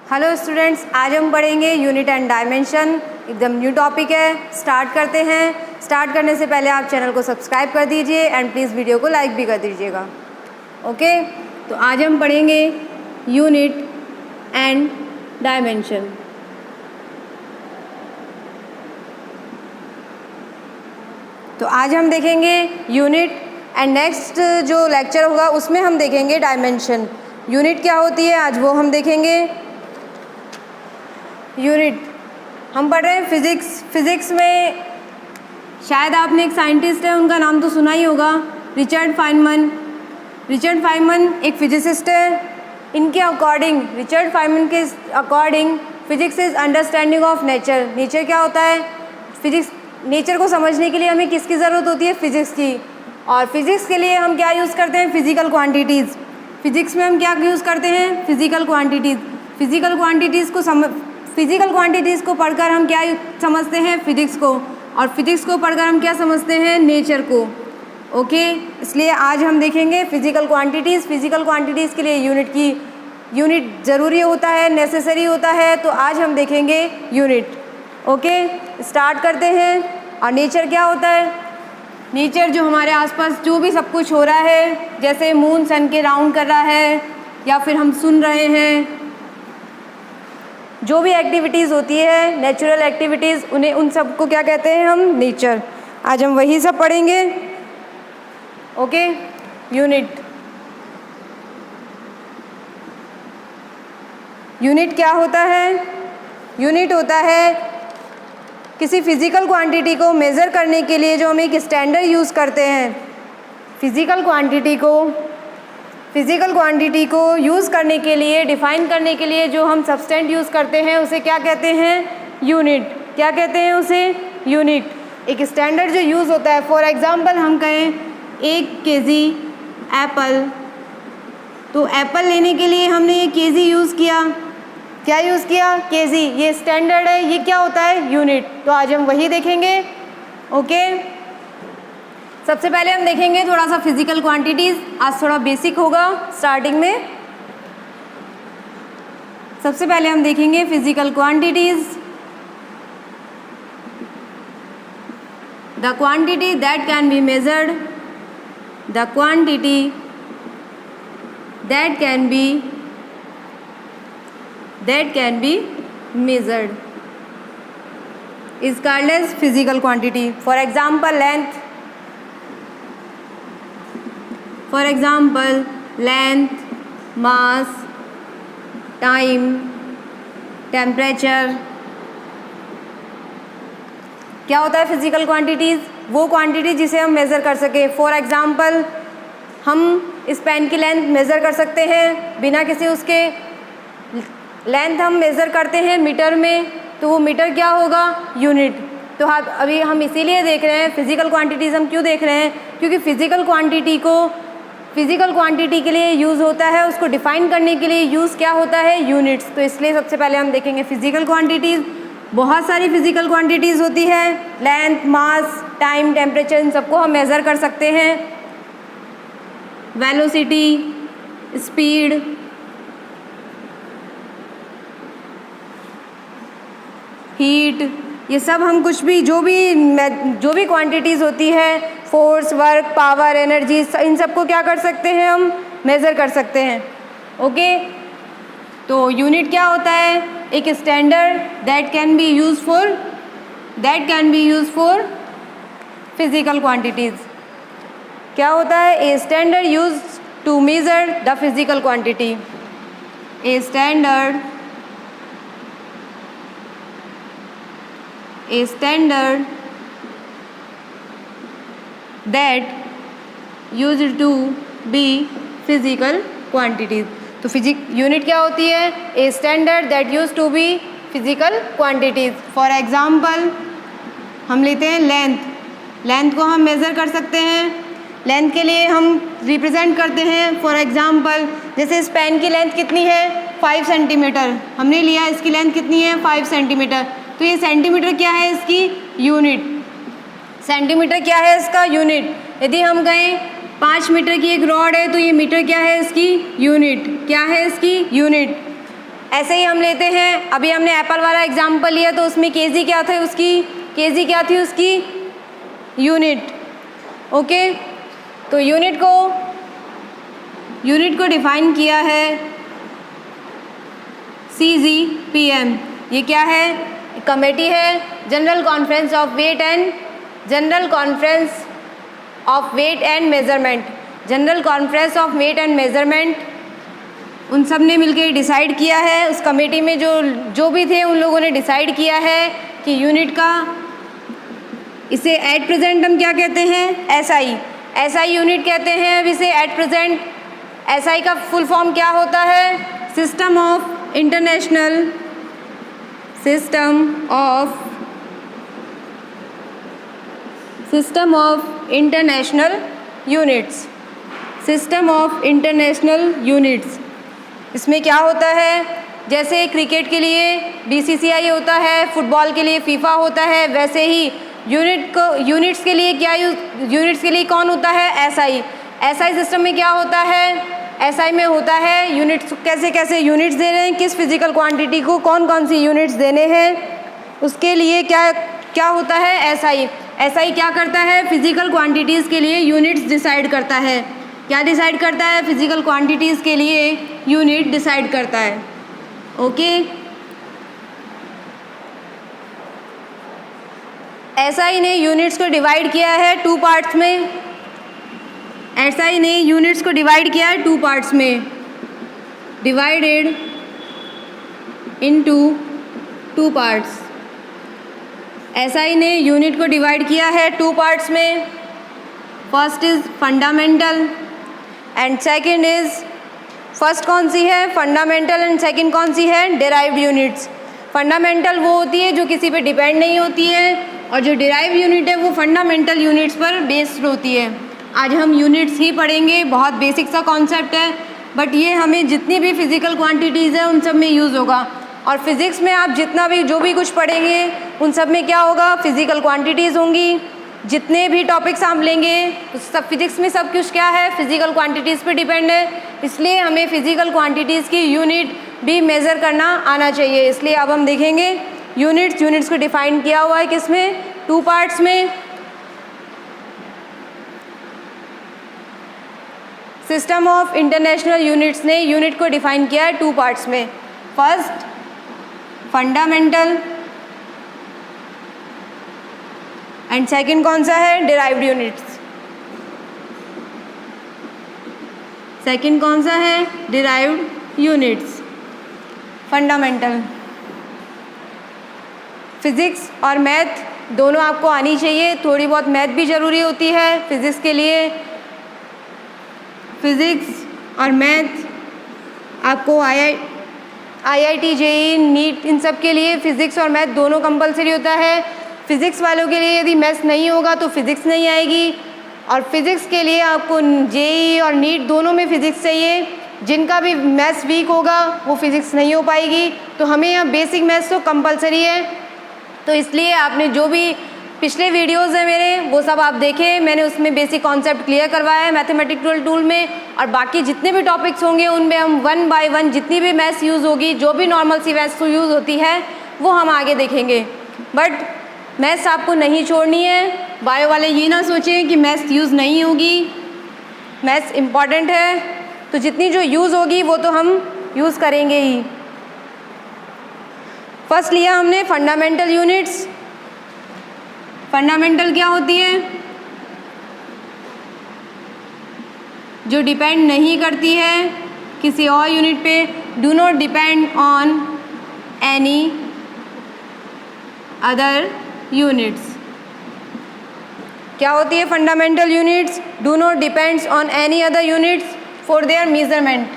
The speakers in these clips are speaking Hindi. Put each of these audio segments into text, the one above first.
हेलो स्टूडेंट्स, आज हम पढ़ेंगे यूनिट एंड डायमेंशन। एकदम न्यू टॉपिक है। स्टार्ट करते हैं। स्टार्ट करने से पहले आप चैनल को सब्सक्राइब कर दीजिए एंड प्लीज़ वीडियो को लाइक भी कर दीजिएगा। ओके, तो आज हम पढ़ेंगे यूनिट एंड डायमेंशन। तो आज हम देखेंगे यूनिट एंड नेक्स्ट जो लेक्चर होगा उसमें हम देखेंगे डायमेंशन। यूनिट क्या होती है आज वो हम देखेंगे। यूनिट हम पढ़ रहे हैं फिज़िक्स में शायद आपने एक साइंटिस्ट है उनका नाम तो सुना ही होगा, रिचर्ड फाइनमैन। रिचर्ड फाइनमैन एक फिजिसिस्ट है। इनके अकॉर्डिंग, रिचर्ड फाइनमैन के according, physics is understanding of nature. Nature क्या होता है? फिजिक्स, नेचर को समझने के लिए हमें किसकी ज़रूरत होती है? फिजिक्स की। और फिजिक्स के लिए हम क्या यूज़ करते हैं? Physical quantities. फिजिक्स में हम क्या यूज़ करते हैं? Physical quantities. फिजिकल क्वांटिटीज़ को पढ़कर हम क्या समझते हैं? फिजिक्स को। और फिजिक्स को पढ़कर हम क्या समझते हैं? नेचर को। ओके, इसलिए आज हम देखेंगे फिजिकल क्वांटिटीज़। फिजिकल क्वांटिटीज़ के लिए यूनिट ज़रूरी होता है, नेसेसरी होता है। तो आज हम देखेंगे यूनिट। ओके, स्टार्ट करते हैं। और नेचर क्या होता है? नेचर जो हमारे आसपास जो भी सब कुछ हो रहा है, जैसे मून सन के राउंड कर रहा है या फिर हम सुन रहे हैं, जो भी एक्टिविटीज़ होती है, नेचुरल एक्टिविटीज़, उन्हें उन सब को क्या कहते हैं? हम नेचर। आज हम वही सब पढ़ेंगे। Okay, unit. यूनिट क्या होता है? यूनिट होता है किसी फिजिकल क्वांटिटी को मेज़र करने के लिए जो हम एक स्टैंडर्ड यूज़ करते हैं। फिजिकल क्वांटिटी को यूज़ करने के लिए, डिफ़ाइन करने के लिए जो हम सब्सटेंट यूज़ करते हैं उसे क्या कहते हैं? यूनिट। क्या कहते हैं उसे? यूनिट। एक स्टैंडर्ड जो यूज़ होता है। फॉर एग्ज़ाम्पल हम कहें 1 kg एप्पल, तो एप्पल लेने के लिए हमने ये kg यूज़ किया। क्या यूज़ किया? kg। ये स्टैंडर्ड है, ये क्या होता है? यूनिट। तो आज हम वही देखेंगे। ओके, सबसे पहले हम देखेंगे थोड़ा सा फिजिकल क्वांटिटीज़। आज थोड़ा बेसिक होगा स्टार्टिंग में। सबसे पहले हम देखेंगे physical quantities. The quantity that can be measured, the quantity that can B measured is called as physical quantity. For example, length, mass, time, temperature। क्या होता है फिजिकल क्वांटिटीज़? वो क्वांटिटी जिसे हम मेज़र कर सके। फॉर एग्जांपल, हम इस पेन की लेंथ मेज़र कर सकते हैं बिना किसी उसके। लेंथ हम मेज़र करते हैं मीटर में, तो वो मीटर क्या होगा? यूनिट। तो अभी हम इसीलिए देख रहे हैं फिजिकल क्वांटिटीज़। हम क्यों देख रहे हैं? क्योंकि फिजिकल क्वांटिटी के लिए यूज़ होता है, उसको डिफ़ाइन करने के लिए यूज़ क्या होता है? यूनिट्स। तो इसलिए सबसे पहले हम देखेंगे फिजिकल क्वांटिटीज़। बहुत सारी फिजिकल क्वांटिटीज़ होती है। लेंथ, मास, टाइम, टेम्परेचर, इन सबको हम मेज़र कर सकते हैं। वेलोसिटी, स्पीड, हीट, ये सब हम कुछ भी जो भी क्वांटिटीज़ होती है, फोर्स, वर्क, पावर, एनर्जी, इन सबको क्या कर सकते हैं? हम मेज़र कर सकते हैं। ओके, तो यूनिट क्या होता है? एक standard that can be use for physical quantities. क्या होता है? A standard use to measure the physical quantity. A standard that used to be physical quantities। तो यूनिट क्या होती है? A standard that use to be physical quantities. For example, हम लेते हैं लेंथ को हम मेज़र कर सकते हैं। लेंथ के लिए हम रिप्रेजेंट करते हैं। फॉर एग्जाम्पल, जैसे इस पेन की लेंथ कितनी है? 5 सेंटीमीटर हमने लिया। इसकी लेंथ कितनी है? 5 सेंटीमीटर। तो ये सेंटीमीटर क्या है? इसकी यूनिट। सेंटीमीटर क्या है? इसका यूनिट। यदि हम कहें 5 मीटर की एक रॉड है तो ये मीटर क्या है? इसकी यूनिट। क्या है इसकी? यूनिट। ऐसे ही हम लेते हैं, अभी हमने एप्पल वाला एग्जाम्पल लिया तो उसमें केजी क्या था उसकी, केजी क्या थी उसकी, यूनिट। ओके, तो यूनिट को डिफाइन किया है CGPM। ये क्या है, कमेटी है, general conference of weight and measurement, general conference of weight and measurement, उन सब ने मिलकर डिसाइड किया है। उस कमेटी में जो भी थे उन लोगों ने डिसाइड किया है कि यूनिट का, इसे एट प्रेजेंट हम क्या कहते हैं, SI यूनिट कहते हैं। अब इसे एट प्रेजेंट, SI का फुल फॉर्म क्या होता है, सिस्टम ऑफ इंटरनेशनल यूनिट्स। इसमें क्या होता है, जैसे क्रिकेट के लिए BCCI होता है, फुटबॉल के लिए फीफा होता है, वैसे ही यूनिट्स के लिए कौन होता है, SI सिस्टम में क्या होता है, SI में होता है यूनिट्स, कैसे यूनिट्स दे रहे हैं, किस फिजिकल क्वांटिटी को कौन सी यूनिट्स देने हैं, उसके लिए क्या होता है, SI क्या करता है, फिजिकल क्वांटिटीज़ के लिए यूनिट्स डिसाइड करता है। क्या डिसाइड करता है, फिजिकल क्वांटिटीज़ के लिए यूनिट डिसाइड करता है। ओके, SI ने यूनिट्स को डिवाइड किया है 2 पार्ट्स में, SI ने यूनिट्स को डिवाइड किया है 2 पार्ट्स में, डिवाइडेड इनटू 2 पार्ट्स। SI ने यूनिट को डिवाइड किया है 2 पार्ट्स में, first is fundamental and second is, first कौन सी है, फंडामेंटल, एंड सेकंड कौन सी है, डिराइव्ड यूनिट्स। फंडामेंटल वो होती है जो किसी पे डिपेंड नहीं होती है, और जो डिराइव्ड यूनिट है वो फंडामेंटल यूनिट्स पर बेस्ड होती है। आज हम यूनिट्स ही पढ़ेंगे, बहुत बेसिक सा कॉन्सेप्ट है, बट ये हमें जितनी भी फिजिकल क्वांटिटीज़ है उन सब में यूज़ होगा। और फिज़िक्स में आप जो भी कुछ पढ़ेंगे उन सब में क्या होगा, फिजिकल क्वांटिटीज़ होंगी। जितने भी टॉपिक्स आप लेंगे सब फिजिक्स में सब कुछ क्या है, फिजिकल क्वांटिटीज़ पे डिपेंड है, इसलिए हमें फिजिकल क्वांटिटीज़ की यूनिट भी मेज़र करना आना चाहिए। इसलिए अब हम देखेंगे यूनिट्स को डिफाइन किया हुआ है किसमें, 2 पार्ट्स में। सिस्टम ऑफ इंटरनेशनल यूनिट्स ने यूनिट को डिफाइन किया है 2 पार्ट्स में, फर्स्ट फंडामेंटल एंड सेकंड कौन सा है, डिराइव्ड यूनिट्स। सेकंड कौन सा है, डिराइव्ड यूनिट्स। फंडामेंटल, फिज़िक्स और मैथ दोनों आपको आनी चाहिए, थोड़ी बहुत मैथ भी ज़रूरी होती है फिज़िक्स के लिए। फिज़िक्स और मैथ आपको IIT JEE नीट इन सब के लिए फ़िज़िक्स और मैथ दोनों कंपलसरी होता है। फ़िज़िक्स वालों के लिए यदि मैथ्स नहीं होगा तो फ़िज़िक्स नहीं आएगी, और फिज़िक्स के लिए आपको JEE और नीट दोनों में फ़िज़िक्स चाहिए। जिनका भी मैथ्स वीक होगा वो फिज़िक्स नहीं हो पाएगी, तो हमें यहाँ बेसिक मैथ्स तो कंपलसरी है। तो इसलिए आपने जो भी पिछले वीडियोस हैं मेरे वो सब आप देखें, मैंने उसमें बेसिक कॉन्सेप्ट क्लियर करवाया है मैथमेटिकल टूल में, और बाकी जितने भी टॉपिक्स होंगे उनमें हम 1 बाय 1 जितनी भी मैथ्स यूज़ होगी, जो भी नॉर्मल सी मैथ्स यूज़ होती है वो हम आगे देखेंगे। बट मैथ्स आपको नहीं छोड़नी है। बायो वाले ये ना सोचें कि मैथ्स यूज़ नहीं होगी, मैथ्स इम्पॉर्टेंट है, तो जितनी जो यूज़ होगी वो तो हम यूज़ करेंगे ही। फर्स्ट लिया हमने फंडामेंटल यूनिट्स। फंडामेंटल क्या होती है, जो डिपेंड नहीं करती है किसी और यूनिट पे, do not depend on any other units. क्या होती है fundamental units, do not depends on any other units for their measurement,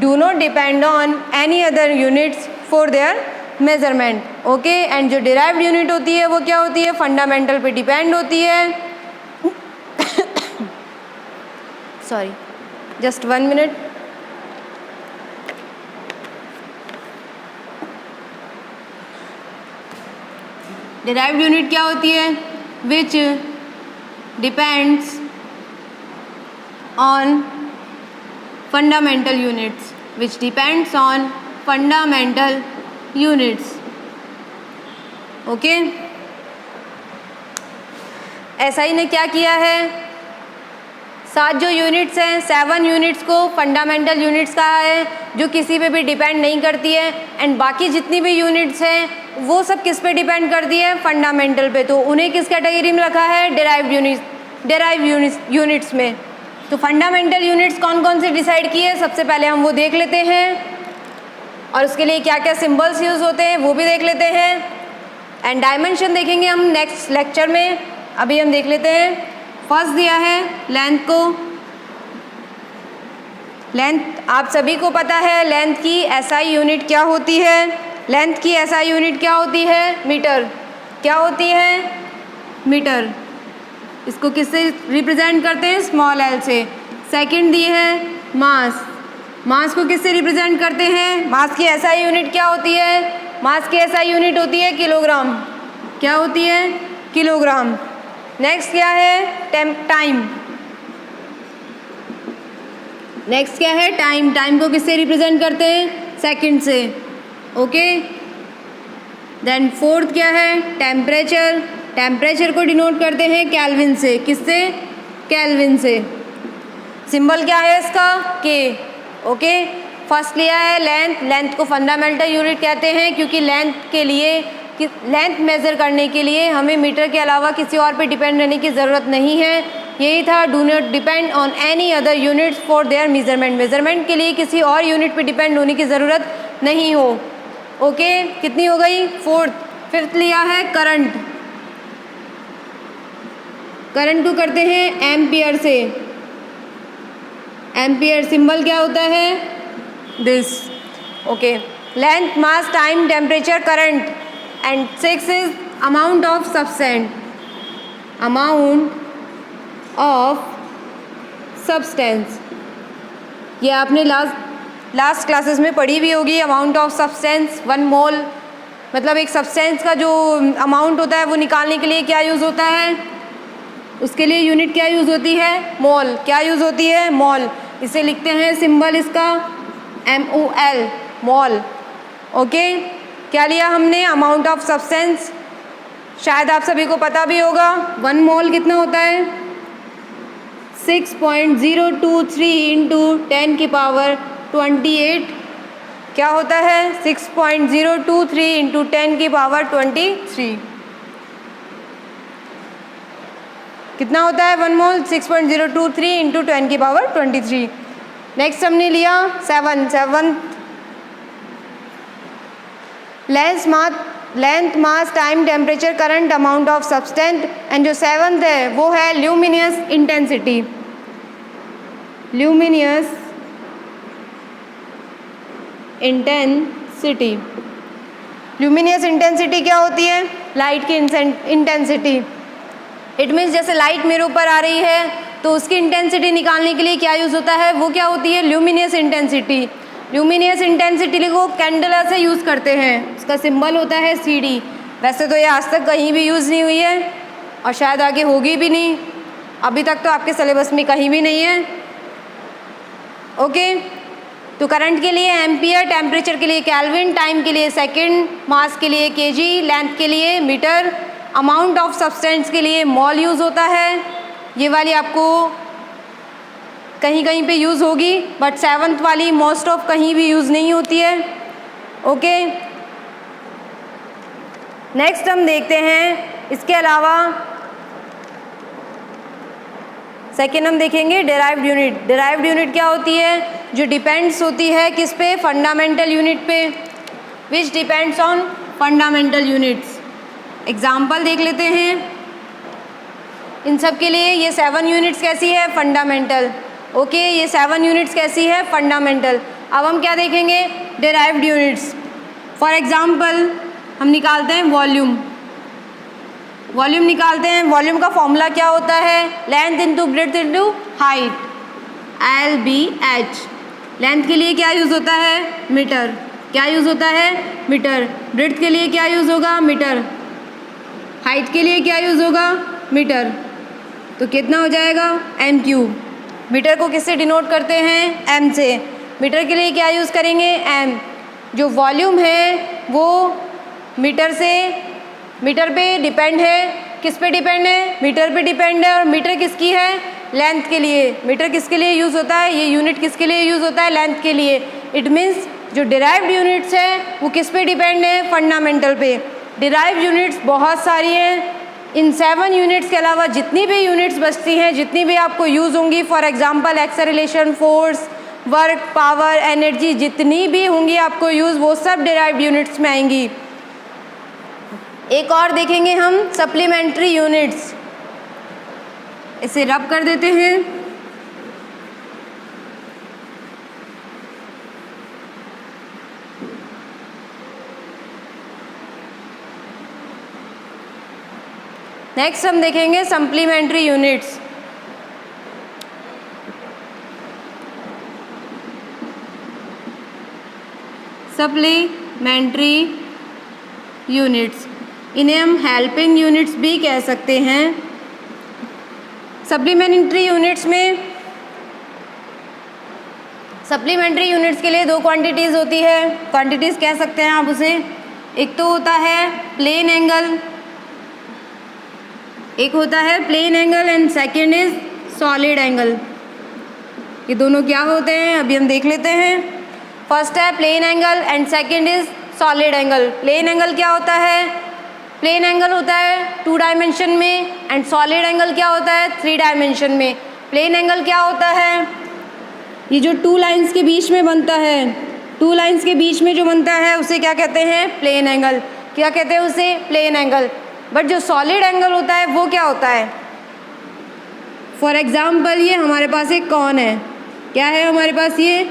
do not depend on any other units for their measurement. Okay, and जो डिराइव्ड यूनिट होती है वो क्या होती है, फंडामेंटल पे डिपेंड होती है। Sorry, just 1 minute. Derived unit क्या होती है, which depends on fundamental units, which depends on fundamental units. Okay, SI ने क्या किया है, 7 जो यूनिट्स हैं 7 यूनिट्स को फंडामेंटल यूनिट्स कहा है, जो किसी पे भी डिपेंड नहीं करती है, एंड बाकी जितनी भी यूनिट्स हैं वो सब किस पे डिपेंड करती है, फंडामेंटल पे, तो उन्हें किस कैटेगरी में रखा है, डेराइव यूनिट्स में। तो फंडामेंटल यूनिट्स कौन कौन से डिसाइड किए, सबसे पहले हम वो देख लेते हैं, और उसके लिए क्या क्या सिंबल्स यूज़ होते हैं वो भी देख लेते हैं, एंड डायमेंशन देखेंगे हम नेक्स्ट लेक्चर में। अभी हम देख लेते हैं, फर्स्ट दिया है लेंथ को। लेंथ आप सभी को पता है, लेंथ की एसआई यूनिट क्या होती है, लेंथ की एसआई यूनिट क्या होती है, मीटर। क्या होती है, मीटर। इसको किससे रिप्रेजेंट करते हैं, स्मॉल एल से। सेकंड दी है मास, मास को किससे रिप्रेजेंट करते हैं, मास की एसआई यूनिट क्या होती है, मास की एसआई यूनिट होती है किलोग्राम। क्या होती है, किलोग्राम। नेक्स्ट क्या है, टाइम। नेक्स्ट क्या है, टाइम। टाइम को किससे रिप्रेजेंट करते हैं, सेकंड से। ओके, देन फोर्थ क्या है, टेम्परेचर। टेम्परेचर को डिनोट करते हैं केल्विन से। किससे, केल्विन से। सिंबल क्या है इसका, के। ओके, फर्स्ट लिया है लेंथ। लेंथ को फंडामेंटल यूनिट कहते हैं क्योंकि लेंथ के लिए, लेंथ मेज़र करने के लिए हमें मीटर के अलावा किसी और पे डिपेंड रहने की ज़रूरत नहीं है। यही था, do not depend on any other units for their measurement. Measurement के लिए किसी और यूनिट पे डिपेंड होने की ज़रूरत नहीं हो। ओके, कितनी हो गई, फोर्थ। फिफ्थ लिया है करंट। करंट को करते हैं एम्पियर से। एम्पियर सिंबल क्या होता है, this. Okay, length, mass, time, temperature, current, and 6 is amount of substance. Amount of substance, ये आपने लास्ट क्लासेस में पढ़ी भी होगी। अमाउंट ऑफ सब्सटेंस, 1 मोल, मतलब एक सब्सटेंस का जो अमाउंट होता है वो निकालने के लिए क्या यूज़ होता है, उसके लिए यूनिट क्या यूज़ होती है, मोल। क्या यूज़ होती है, मोल। इसे लिखते हैं सिंबल इसका MOL, मोल। ओके, क्या लिया हमने, अमाउंट ऑफ सब्सटेंस। शायद आप सभी को पता भी होगा 1 मोल कितना होता है, 6.023 इंटू 10 की पावर 28। क्या होता है, 6.023 इंटू 10 की पावर 23। कितना होता है 1 मोल, 6.023 इंटू 10 की पावर 23। नेक्स्ट हमने लिया 7 length, mass, time, temperature, current, amount of substance, and जो 7th है वो है luminous intensity. Luminous intensity. Luminous intensity क्या होती है, लाइट की इंटेंसिटी। इट मीन्स जैसे लाइट मेरे ऊपर आ रही है तो उसकी इंटेंसिटी निकालने के लिए क्या यूज़ होता है, वो क्या होती है, ल्यूमिनियस इंटेंसिटी। ल्यूमिनियस इंटेंसिटी को कैंडला से यूज़ करते हैं, उसका सिंबल होता है CD। वैसे तो ये आज तक कहीं भी यूज़ नहीं हुई है और शायद आगे होगी भी नहीं, अभी तक तो आपके सिलेबस में कहीं भी नहीं है। ओके, तो करंट के लिए एम्पियर, टेम्परेचर के लिए केल्विन, टाइम के लिए सेकंड, मास के लिए kg, लेंथ के लिए मीटर, अमाउंट ऑफ सब्सटेंस के लिए मोल यूज़ होता है। ये वाली आपको कहीं कहीं पे यूज़ होगी, बट 7th वाली मोस्ट ऑफ कहीं भी यूज़ नहीं होती है। ओके, नेक्स्ट हम देखते हैं, इसके अलावा सेकेंड हम देखेंगे डेराइव्ड यूनिट। डेराइव्ड यूनिट क्या होती है, जो डिपेंड्स होती है किस पे, फंडामेंटल यूनिट पे, which depends on fundamental units. Example देख लेते हैं इन सब के लिए। ये 7 यूनिट्स कैसी है, फंडामेंटल। ओके, ये 7 यूनिट्स कैसी है, फंडामेंटल। अब हम क्या देखेंगे, डेराइव्ड यूनिट्स। फॉर एग्जाम्पल हम निकालते हैं वॉल्यूम। वॉल्यूम निकालते हैं, वॉल्यूम का फॉर्मूला क्या होता है, length into breadth into height, LBH। Length के लिए क्या यूज़ होता है, मीटर। क्या यूज़ होता है, मीटर। ब्रेड्थ के लिए क्या यूज़ होगा, मीटर। हाइट के लिए क्या यूज़ होगा, मीटर। तो कितना हो जाएगा m क्यूब। मीटर को किससे डिनोट करते हैं m से। मीटर के लिए क्या यूज़ करेंगे m। जो वॉल्यूम है वो मीटर पे डिपेंड है। किस पे डिपेंड है मीटर पे डिपेंड है। और मीटर किसकी है लेंथ के लिए। मीटर किसके लिए यूज़ होता है ये यूनिट किसके लिए यूज़ होता है लेंथ के लिए। इट मीन्स जो डिराइव्ड यूनिट्स हैं वो किस पे डिपेंड है फंडामेंटल पे। डिराइव्ड यूनिट्स बहुत सारी हैं। इन 7 यूनिट्स के अलावा जितनी भी यूनिट्स बचती हैं जितनी भी आपको यूज़ होंगी for example acceleration force work power energy जितनी भी होंगी आपको यूज़ वो सब डिराइव्ड यूनिट्स में आएंगी। एक और देखेंगे हम सप्लीमेंट्री यूनिट्स। इसे रब कर देते हैं। नेक्स्ट हम देखेंगे सप्लीमेंट्री यूनिट्स। सप्लीमेंट्री यूनिट्स इन्हें हम हेल्पिंग यूनिट्स भी कह सकते हैं। सप्लीमेंट्री यूनिट्स में सप्लीमेंट्री यूनिट्स के लिए 2 क्वांटिटीज़ होती है। क्वांटिटीज़ कह सकते हैं आप उसे। एक तो होता है प्लेन एंगल, एक होता है plane angle and second is solid angle. ये दोनों क्या होते हैं अभी हम देख लेते हैं। फर्स्ट है plane angle and second is solid angle. Plane angle क्या होता है प्लेन एंगल होता है 2 डायमेंशन में एंड सॉलिड एंगल क्या होता है 3 डायमेंशन में। प्लेन एंगल क्या होता है ये जो 2 लाइंस के बीच में बनता है 2 लाइंस के बीच में जो बनता है उसे क्या कहते हैं प्लेन एंगल। क्या कहते हैं उसे प्लेन एंगल। बट जो सॉलिड एंगल होता है वो क्या होता है फॉर एग्जाम्पल ये हमारे पास एक कॉन है। क्या है हमारे पास ये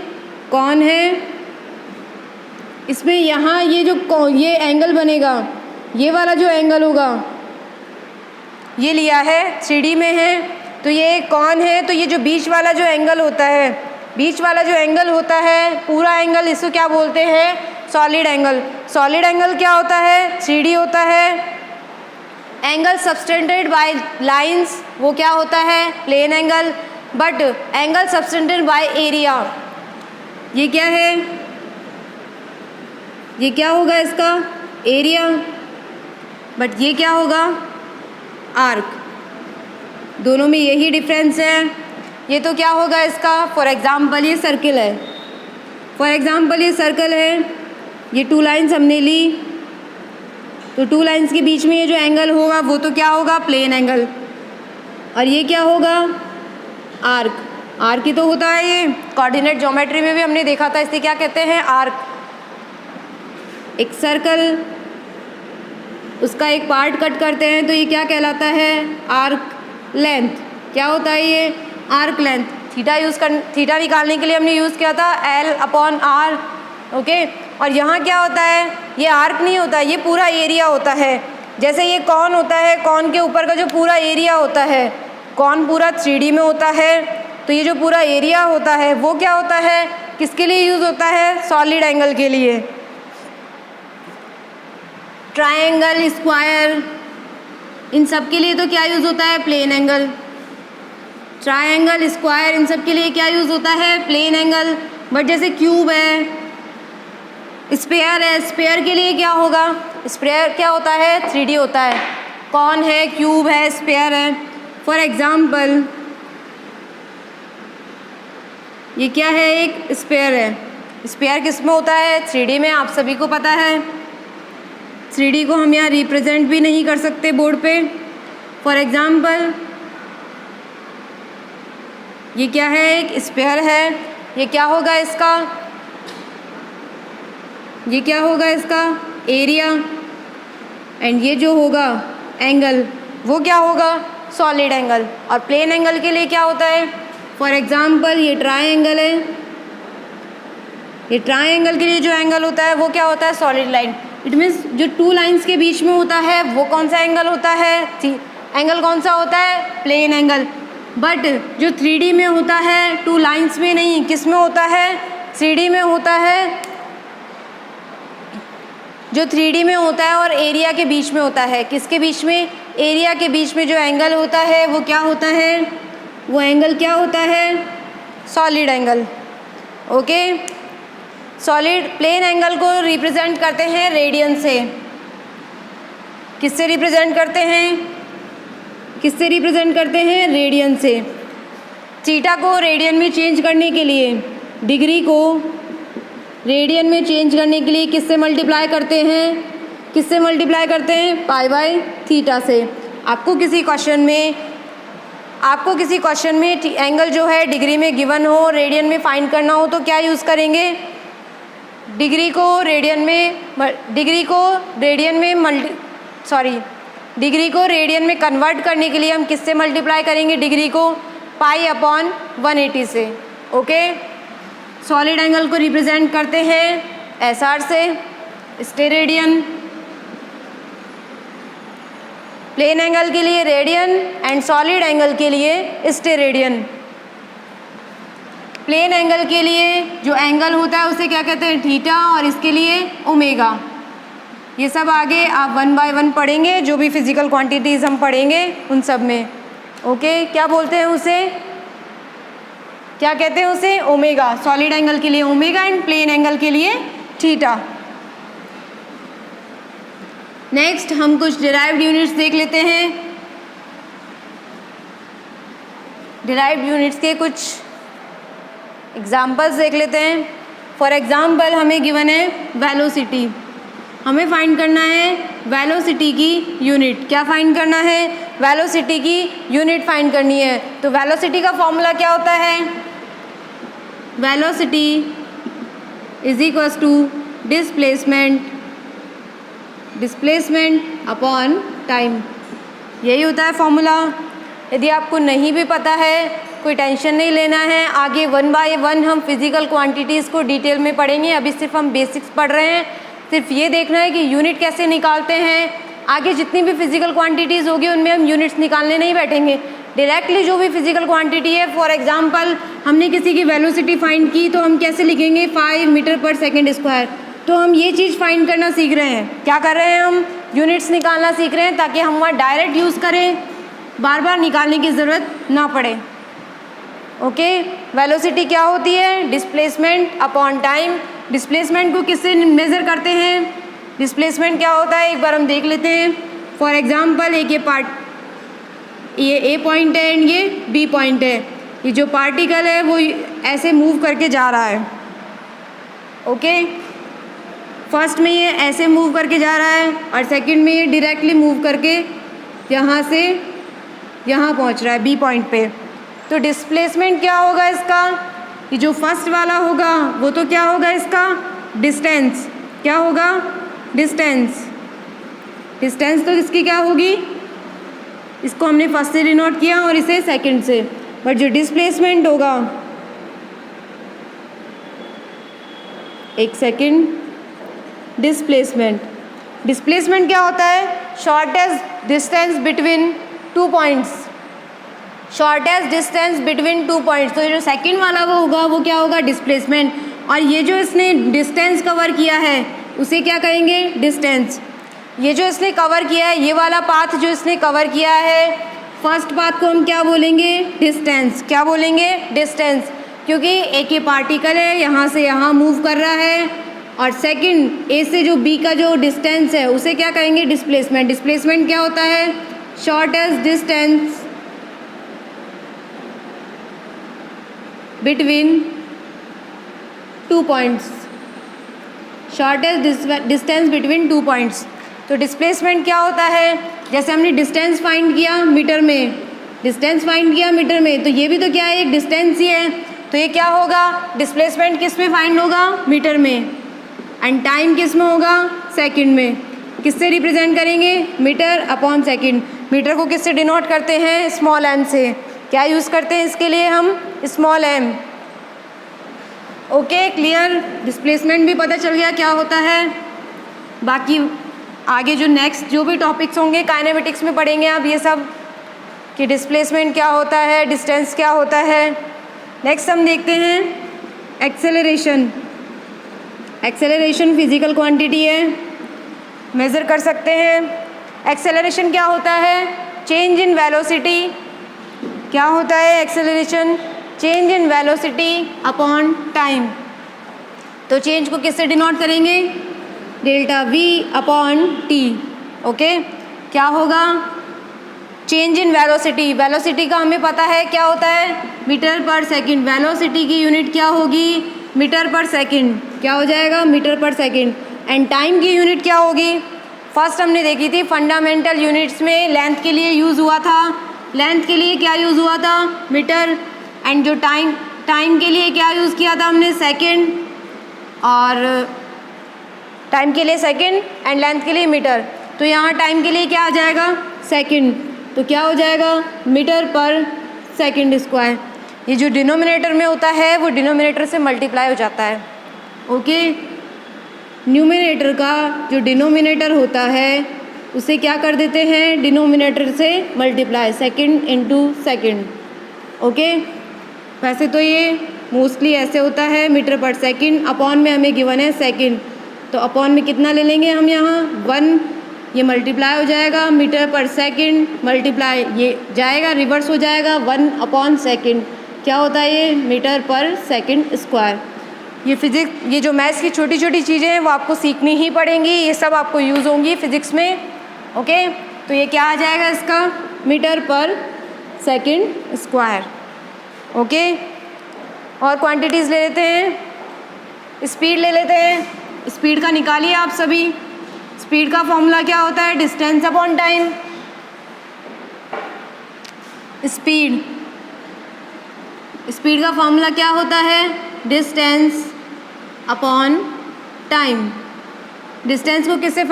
कॉन है। इसमें यहाँ ये एंगल बनेगा ये वाला जो एंगल होगा ये लिया है 3D में है। तो ये कॉन है तो ये जो बीच वाला जो एंगल होता है बीच वाला जो एंगल होता है पूरा एंगल इसको क्या बोलते हैं सॉलिड एंगल। सॉलिड एंगल क्या होता है 3D होता है। एंगल सबटेंडेड बाय लाइंस वो क्या होता है plane angle. But angle subtended by area ये क्या है ये क्या होगा इसका एरिया। बट ये क्या होगा आर्क। दोनों में यही डिफरेंस है। ये तो क्या होगा इसका फॉर एग्जांपल ये सर्किल है। फॉर एग्जांपल ये सर्कल है ये 2 लाइंस हमने ली तो 2 लाइंस के बीच में ये जो एंगल होगा वो तो क्या होगा प्लेन एंगल। और ये क्या होगा आर्क। आर्क ही तो होता है ये कोऑर्डिनेट ज्योमेट्री में भी हमने देखा था। इसे क्या कहते हैं आर्क। एक सर्कल उसका एक पार्ट कट करते हैं तो ये क्या कहलाता है आर्क लेंथ। क्या होता है ये आर्क लेंथ। थीटा निकालने के लिए हमने यूज़ किया था L/R। ओके और यहाँ क्या होता है ये आर्क नहीं होता ये पूरा एरिया होता है। जैसे ये कॉन होता है कॉन के ऊपर का जो पूरा एरिया होता है कॉन पूरा 3D में होता है तो ये जो पूरा एरिया होता है वो क्या होता है किसके लिए यूज़ होता है सॉलिड एंगल के लिए। ट्रायंगल स्क्वायर इन सब के लिए तो क्या यूज़ होता है प्लेन एंगल। ट्रायंगल स्क्वायर इन सब के लिए क्या यूज़ होता है प्लेन एंगल। बट जैसे क्यूब है स्फीयर है स्फीयर के लिए क्या होगा स्फीयर क्या होता है 3D होता है। कॉन है क्यूब है स्फीयर है। फॉर एग्जाम्पल ये क्या है एक स्फीयर है। स्फीयर किस में होता है 3D में आप सभी को पता है। 3D को हम यहाँ रिप्रेजेंट भी नहीं कर सकते बोर्ड पे। फॉर एग्जाम्पल ये क्या है एक स्फीयर है। ये क्या होगा इसका एरिया एंड ये जो होगा एंगल वो क्या होगा सॉलिड एंगल। और प्लेन एंगल के लिए क्या होता है फॉर एग्जाम्पल ये ट्रायंगल है। ये ट्रायंगल के लिए जो एंगल होता है वो क्या होता है सॉलिड लाइन। इट मीन्स जो 2 लाइंस के बीच में होता है वो कौन सा एंगल होता है एंगल कौन सा होता है प्लेन एंगल। बट जो 3D में होता है 2 लाइंस में नहीं किस में होता है 3D में होता है। जो 3D में होता है और एरिया के बीच में होता है किसके बीच में एरिया के बीच में जो एंगल होता है वो क्या होता है, वो एंगल क्या होता है, solid angle. Okay, solid plane angle को रिप्रेजेंट करते हैं रेडियन से। किससे रिप्रेजेंट करते हैं, किससे रिप्रेजेंट करते हैं, रेडियन से। थीटा को रेडियन में चेंज करने के लिए, डिग्री को रेडियन में चेंज करने के लिए किससे मल्टीप्लाई करते हैं, किससे मल्टीप्लाई करते हैं, पाई बाय थीटा से। आपको किसी क्वेश्चन में एंगल जो है डिग्री में गिवन हो, रेडियन में फाइंड करना हो तो क्या यूज़ करेंगे, डिग्री को रेडियन में कन्वर्ट करने के लिए हम किससे मल्टीप्लाई करेंगे, डिग्री को पाई अपॉन 180 से। ओके, सॉलिड एंगल को रिप्रेजेंट करते हैं SR से, स्टेरेडियन। प्लेन एंगल के लिए रेडियन एंड सॉलिड एंगल के लिए स्टेरेडियन। प्लेन एंगल के लिए जो एंगल होता है उसे क्या कहते हैं, थीटा, और इसके लिए ओमेगा। ये सब आगे आप 1 बाय 1 पढ़ेंगे, जो भी फिजिकल क्वांटिटीज़ हम पढ़ेंगे उन सब में। ओके, क्या बोलते हैं उसे, क्या कहते हैं उसे, ओमेगा। सॉलिड एंगल के लिए ओमेगा एंड प्लेन एंगल के लिए थीटा। नेक्स्ट हम कुछ डिराइव्ड यूनिट्स देख लेते हैं। डिराइव्ड यूनिट्स के कुछ एग्जाम्पल्स देख लेते हैं। फॉर एग्जाम्पल हमें गिवन है वेलोसिटी, हमें फाइंड करना है वेलोसिटी की यूनिट। क्या फाइंड करना है, वेलोसिटी की यूनिट फाइंड करनी है। तो वेलोसिटी का फॉर्मूला क्या होता है, velocity is equals to displacement upon time, यही होता है फॉर्मूला। यदि आपको नहीं भी पता है कोई टेंशन नहीं लेना है, आगे 1 बाय 1 हम फिजिकल क्वांटिटीज़ को डिटेल में पढ़ेंगे। अभी सिर्फ हम बेसिक्स पढ़ रहे हैं, सिर्फ ये देखना है कि यूनिट कैसे निकालते हैं। आगे जितनी भी फिजिकल क्वांटिटीज़ होगी उनमें हम यूनिट्स निकालने नहीं बैठेंगे, डायरेक्टली जो भी फिजिकल क्वांटिटी है। फॉर एग्जांपल हमने किसी की वेलोसिटी फाइंड की तो हम कैसे लिखेंगे, 5 मीटर पर सेकेंड स्क्वायर। तो हम ये चीज़ फाइंड करना सीख रहे हैं, क्या कर रहे हैं, हम यूनिट्स निकालना सीख रहे हैं, ताकि हम वहाँ डायरेक्ट यूज़ करें, बार बार निकालने की ज़रूरत ना पड़े। ओके, वेलोसिटी क्या होती है, डिस्प्लेसमेंट अपॉन टाइम। डिस्प्लेसमेंट को किससे मेज़र करते हैं, डिस्प्लेसमेंट क्या होता है एक बार हम देख लेते हैं। फॉर एग्जांपल एक ये ए पॉइंट है एंड ये बी पॉइंट है। ये जो पार्टिकल है वो ऐसे मूव करके जा रहा है। ओके, फर्स्ट में ये ऐसे मूव करके जा रहा है और सेकंड में ये डायरेक्टली मूव करके यहाँ से यहाँ पहुँच रहा है बी पॉइंट पे। तो डिस्प्लेसमेंट क्या होगा इसका, ये जो फर्स्ट वाला होगा वो तो क्या होगा इसका, डिस्टेंस। क्या होगा, डिस्टेंस। डिस्टेंस तो इसकी क्या होगी, इसको हमने फर्स्ट से डिनोट किया और इसे सेकंड से। बट जो डिस्प्लेसमेंट होगा, एक सेकंड, डिस्प्लेसमेंट क्या होता है, shortest distance between 2 points. Shortest distance between 2 points. तो ये जो सेकंड वाला वो होगा वो क्या होगा, डिस्प्लेसमेंट। और ये जो इसने डिस्टेंस कवर किया है उसे क्या कहेंगे, डिस्टेंस। ये जो इसने कवर किया है, ये वाला पाथ जो इसने कवर किया है, फर्स्ट पाथ को हम क्या बोलेंगे, डिस्टेंस। क्या बोलेंगे, डिस्टेंस, क्योंकि एक ये पार्टिकल है यहाँ से यहाँ मूव कर रहा है, और सेकंड ए से जो बी का जो डिस्टेंस है उसे क्या कहेंगे, डिस्प्लेसमेंट। डिस्प्लेसमेंट क्या होता है, shortest distance between 2 points. Shortest distance between 2 points. तो डिस्प्लेसमेंट क्या होता है, जैसे हमने डिस्टेंस फाइंड किया मीटर में, डिस्टेंस फाइंड किया मीटर में, तो ये भी तो क्या है, एक डिस्टेंस ही है। तो ये क्या होगा, डिस्प्लेसमेंट किस में फाइंड होगा, मीटर में, एंड टाइम किस में होगा, सेकंड में। किससे रिप्रेजेंट करेंगे, मीटर अपॉन सेकंड। मीटर को किससे डिनोट करते हैं, स्मॉल एम से। क्या यूज़ करते हैं इसके लिए हम, small M. Okay, clear. Displacement भी पता चल गया क्या होता है। बाकी आगे जो नेक्स्ट जो भी टॉपिक्स होंगे काइनेमेटिक्स में पढ़ेंगे आप ये सब, कि डिस्प्लेसमेंट क्या होता है, डिस्टेंस क्या होता है। नेक्स्ट हम देखते हैं एक्सेलरेशन। एक्सेलरेशन फिजिकल क्वांटिटी है, मेज़र कर सकते हैं। एक्सेलरेशन क्या होता है? Change in velocity. क्या होता है acceleration? Change in velocity upon time. तो चेंज को किससे डिनोट करेंगे? Delta we upon T. Okay, क्या होगा? Change in velocity. वेलोसिटी का हमें पता है क्या होता है? मीटर पर सेकंड। वेलोसिटी की यूनिट क्या होगी? मीटर पर सेकंड। क्या हो जाएगा? मीटर पर सेकंड। एंड टाइम की यूनिट क्या होगी? फर्स्ट हमने देखी थी फंडामेंटल यूनिट्स में, लेंथ के लिए यूज़ हुआ था। लेंथ के लिए क्या यूज़ हुआ था? मीटर। एंड जो टाइम के लिए क्या यूज़ किया था हमने? सेकंड। और टाइम के लिए सेकंड एंड लेंथ के लिए मीटर। तो यहाँ टाइम के लिए क्या आ जाएगा? सेकंड। तो क्या हो जाएगा? मीटर पर सेकंड स्क्वायर। ये जो डिनोमिनेटर में होता है वो डिनोमिनेटर से मल्टीप्लाई हो जाता है। ओके, न्यूमिनेटर का जो डिनोमिनेटर होता है उसे क्या कर देते हैं? डिनोमिनेटर से multiply, second into second. Okay, वैसे तो ये मोस्टली ऐसे होता है मीटर पर सेकंड, अपॉन में हमें गिवन है सेकंड, तो अपॉन में कितना ले लेंगे हम यहाँ? 1। ये मल्टीप्लाई हो जाएगा मीटर पर सेकंड, मल्टीप्लाई ये जाएगा रिवर्स हो जाएगा 1 अपॉन सेकंड। क्या होता है ये? मीटर पर सेकंड स्क्वायर। ये फिजिक्स, ये जो मैथ्स की छोटी छोटी चीज़ें हैं वो आपको सीखनी ही पड़ेंगी, ये सब आपको यूज़ होंगी फिजिक्स में। ओके, तो ये क्या आ जाएगा इसका? मीटर पर सेकंड स्क्वायर। ओके, और क्वांटिटीज़ ले लेते हैं। स्पीड ले लेते हैं। स्पीड का निकालिए आप सभी। स्पीड का फॉर्मूला क्या होता है? Distance upon time. स्पीड का फॉर्मूला क्या होता है? Distance upon time. डिस्टेंस को किससे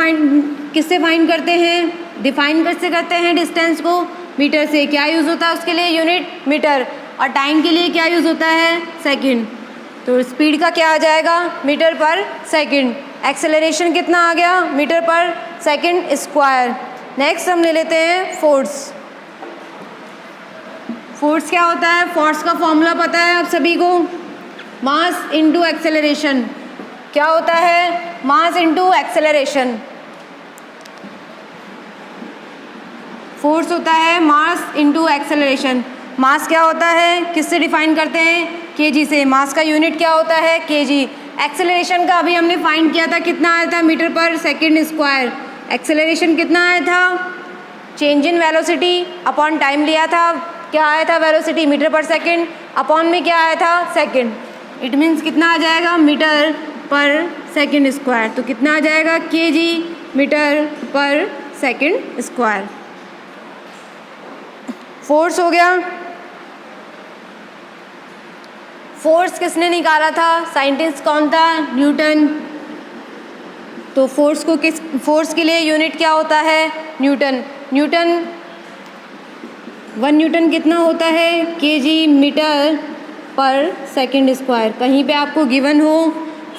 फाइंड करते हैं? डिफाइन कैसे करते हैं डिस्टेंस को? मीटर से। क्या यूज़ होता है उसके लिए? Unit metre. और टाइम के लिए क्या यूज़ होता है? सेकंड। तो स्पीड का क्या आ जाएगा? मीटर पर सेकंड। एक्सेलरेशन कितना आ गया? मीटर पर सेकंड स्क्वायर। नेक्स्ट हम ले लेते हैं फोर्स। फोर्स क्या होता है? फोर्स का फॉर्मूला पता है आप सभी को? Mass into acceleration. क्या होता है? Mass into acceleration. फोर्स होता है मास इनटू एक्सेलरेशन। मास क्या होता है? किससे डिफाइन करते हैं? केजी से। मास का यूनिट क्या होता है? केजी। एक्सेलरेशन का अभी हमने फाइंड किया था, कितना आया था? मीटर पर सेकंड स्क्वायर। एक्सेलरेशन कितना आया था? Change in velocity upon time लिया था। क्या आया था? वेलोसिटी मीटर पर सेकंड, अपॉन में क्या आया था? सेकंड। इट मीन्स कितना आ जाएगा? मीटर पर सेकंड स्क्वायर। तो कितना आ जाएगा? केजी मीटर पर सेकंड स्क्वायर। फोर्स हो गया। फोर्स किसने निकाला था? साइंटिस्ट कौन था? न्यूटन। तो फोर्स के लिए यूनिट क्या होता है? न्यूटन। 1 न्यूटन कितना होता है? केजी मीटर पर सेकंड स्क्वायर। कहीं पे आपको गिवन हो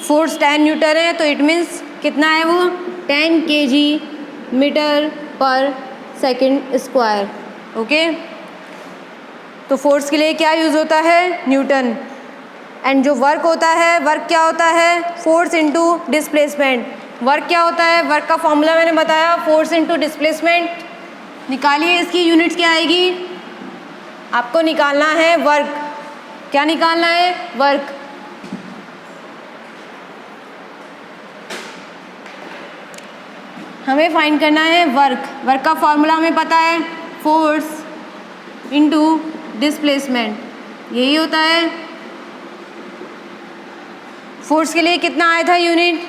फोर्स 10 न्यूटन है तो इट मीन्स कितना है वो? 10 केजी मीटर पर सेकंड स्क्वायर। ओके, तो फोर्स के लिए क्या यूज़ होता है? न्यूटन। एंड जो वर्क होता है, वर्क क्या होता है? Force into displacement. वर्क क्या होता है? वर्क का फॉर्मूला मैंने बताया, फोर्स इनटू डिस्प्लेसमेंट। निकालिए, इसकी यूनिट क्या आएगी? आपको निकालना है वर्क। क्या निकालना है? वर्क। हमें फाइंड करना है वर्क। वर्क का फॉर्मूला हमें पता है, फोर्स इनटू डिस्प्लेसमेंट। यही होता है। फोर्स के लिए कितना आया था यूनिट?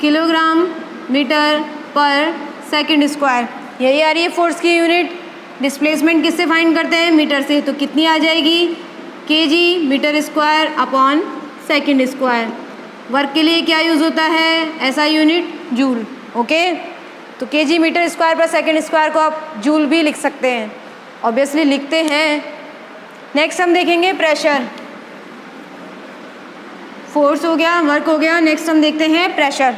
किलोग्राम मीटर पर सेकंड स्क्वायर। यही आ रही है फोर्स की यूनिट। डिस्प्लेसमेंट किससे फाइंड करते हैं? मीटर से। तो कितनी आ जाएगी? KG metre square upon second square. Work के लिए क्या यूज़ होता है? ऐसा यूनिट जूल। ओके, तो केजी मीटर स्क्वायर पर सेकंड स्क्वायर को आप जूल भी लिख सकते हैं, ऑब्वियसली लिखते हैं। नेक्स्ट हम देखेंगे प्रेशर। फोर्स हो गया, वर्क हो गया। नेक्स्ट हम देखते हैं प्रेशर।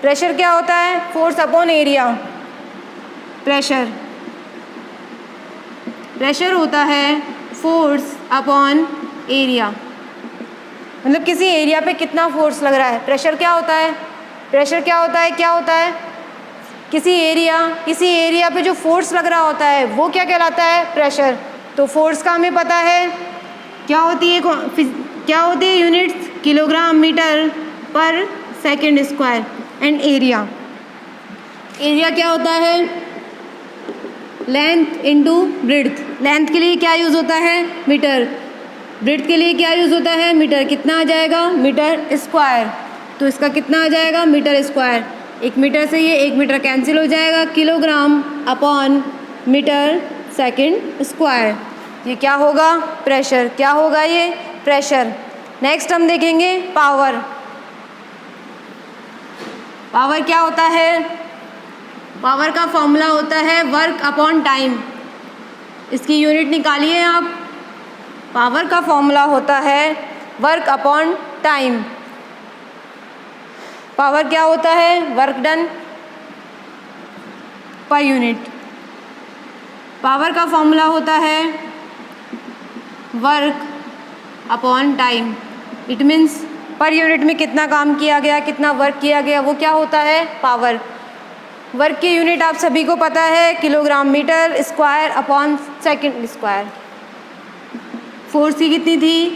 प्रेशर क्या होता है? Force upon area. प्रेशर होता है फोर्स अपॉन एरिया, मतलब किसी एरिया पे कितना फोर्स लग रहा है। प्रेशर क्या होता है? प्रेशर क्या होता है? किसी एरिया पे जो फोर्स लग रहा होता है वो क्या कहलाता है? प्रेशर। तो फोर्स का हमें पता है क्या होती है यूनिट्स? किलोग्राम मीटर पर सेकंड स्क्वायर। एंड एरिया क्या होता है? Length into breadth. लेंथ के लिए क्या यूज़ होता है? मीटर। ब्रेड्थ के लिए क्या यूज़ होता है? मीटर। कितना आ जाएगा? Metre square. तो इसका कितना आ जाएगा? Metre square. 1 मीटर से ये 1 मीटर कैंसिल हो जाएगा। Kilogram upon metre second square. ये क्या होगा? प्रेशर। क्या होगा ये? प्रेशर। नेक्स्ट हम देखेंगे पावर। पावर क्या होता है? पावर का फॉर्मूला होता है वर्क अपॉन टाइम। इसकी यूनिट निकालिए आप। पावर का फॉर्मूला होता है वर्क अपॉन टाइम। पावर क्या होता है? Work done per unit. Power का फॉर्मूला होता है work upon time. It means per unit में कितना काम किया गया, कितना वर्क किया गया, वो क्या होता है? पावर। वर्क की यूनिट आप सभी को पता है kilogram metre square upon second square. Force की कितनी थी?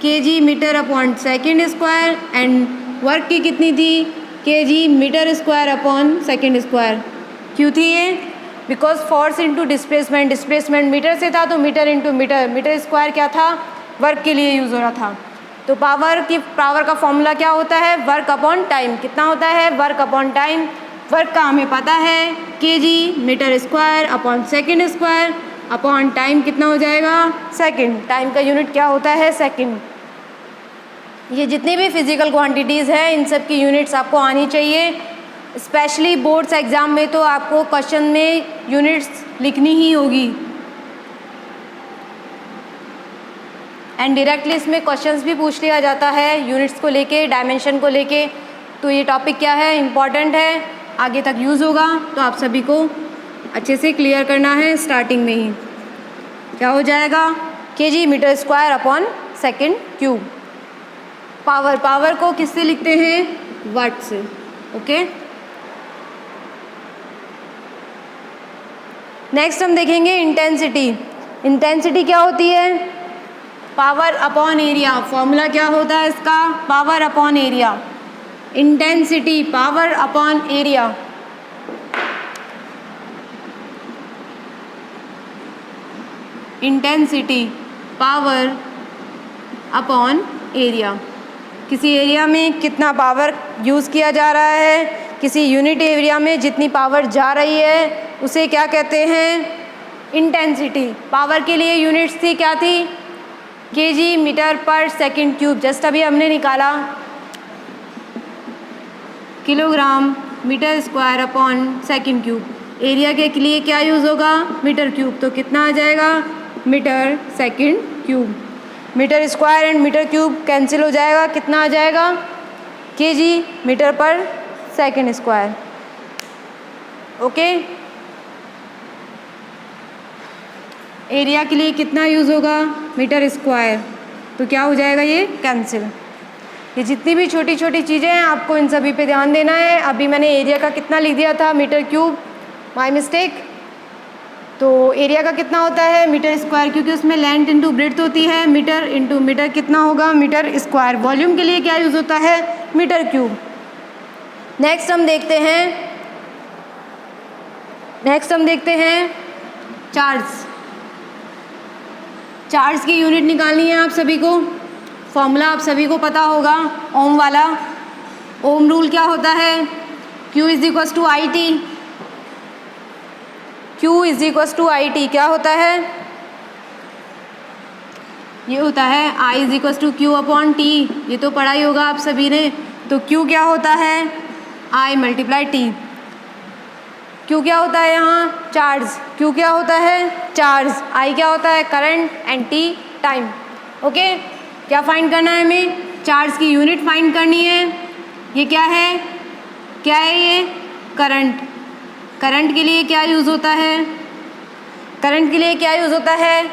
KG metre upon second square. And work की कितनी थी? KG metre square upon second square. क्यों थी ये? Because force into displacement. Displacement metre से था तो metre into metre. Metre square क्या था? वर्क के लिए यूज़ हो रहा था। तो पावर का फॉर्मूला क्या होता है? Work upon time. कितना होता है? Work upon time. वर्क का हमें पता है KG metre square upon second square upon time कितना हो जाएगा? सेकंड। टाइम का यूनिट क्या होता है? सेकंड। ये जितनी भी फिजिकल क्वांटिटीज़ हैं इन सब की यूनिट्स आपको आनी चाहिए। स्पेशली बोर्ड्स एग्ज़ाम में तो आपको क्वेश्चन में यूनिट्स लिखनी ही होगी। एंड डायरेक्टली इसमें क्वेश्चंस भी पूछ लिया जाता है यूनिट्स को लेके, डायमेंशन को लेके। तो ये टॉपिक क्या है? इम्पॉर्टेंट है, आगे तक यूज़ होगा। तो आप सभी को अच्छे से क्लियर करना है स्टार्टिंग में ही। क्या हो जाएगा? KG metre square upon second cube. Power को किससे लिखते हैं? वाट से। ओके। नेक्स्ट हम देखेंगे इंटेंसिटी। इंटेंसिटी क्या होती है? Power upon area. फॉर्मूला क्या होता है इसका? Power upon area. Intensity power upon area. Intensity power upon area. किसी एरिया में कितना पावर यूज़ किया जा रहा है, किसी यूनिट एरिया में जितनी पावर जा रही है उसे क्या कहते हैं? इंटेंसिटी। पावर के लिए यूनिट्स थी, क्या थी? केजी मीटर पर सेकंड क्यूब। जस्ट अभी हमने निकाला kilogram metre square upon second cube. Area के लिए क्या यूज़ होगा? Metre cube. तो कितना आ जाएगा? Metre second cube. Metre square and metre cube cancel हो जाएगा। कितना आ जाएगा? केजी मीटर पर सेकंड स्क्वायर। ओके। एरिया के लिए कितना यूज़ होगा? Metre square. तो क्या हो जाएगा? ये कैंसिल। ये जितनी भी छोटी छोटी चीज़ें हैं आपको इन सभी पे ध्यान देना है। अभी मैंने एरिया का कितना लिख दिया था? Metre cube. My mistake. तो एरिया का कितना होता है? मीटर स्क्वायर, क्योंकि उसमें लेंथ इंटू ब्रेड्थ होती है। मीटर इंटू मीटर कितना होगा? Metre square. वॉल्यूम के लिए क्या यूज़ होता है? Metre cube. नेक्स्ट हम देखते हैं चार्ज। चार्ज की यूनिट निकालनी है आप सभी को। फॉर्मूला आप सभी को पता होगा, ओम वाला। ओम रूल क्या होता है? Q is equals to I T. Q is equals to I T क्या होता है? ये होता है I is equals to Q upon T। ये तो पढ़ा ही होगा आप सभी ने। तो Q क्या होता है? I multiply T। Q क्या होता है यहाँ? चार्ज। Q क्या होता है? चार्ज। I क्या होता है? Current. And T time. Okay. क्या फाइंड करना है हमें? चार्ज की यूनिट फाइंड करनी है। ये क्या है? ये करंट। करंट के लिए क्या यूज़ होता है?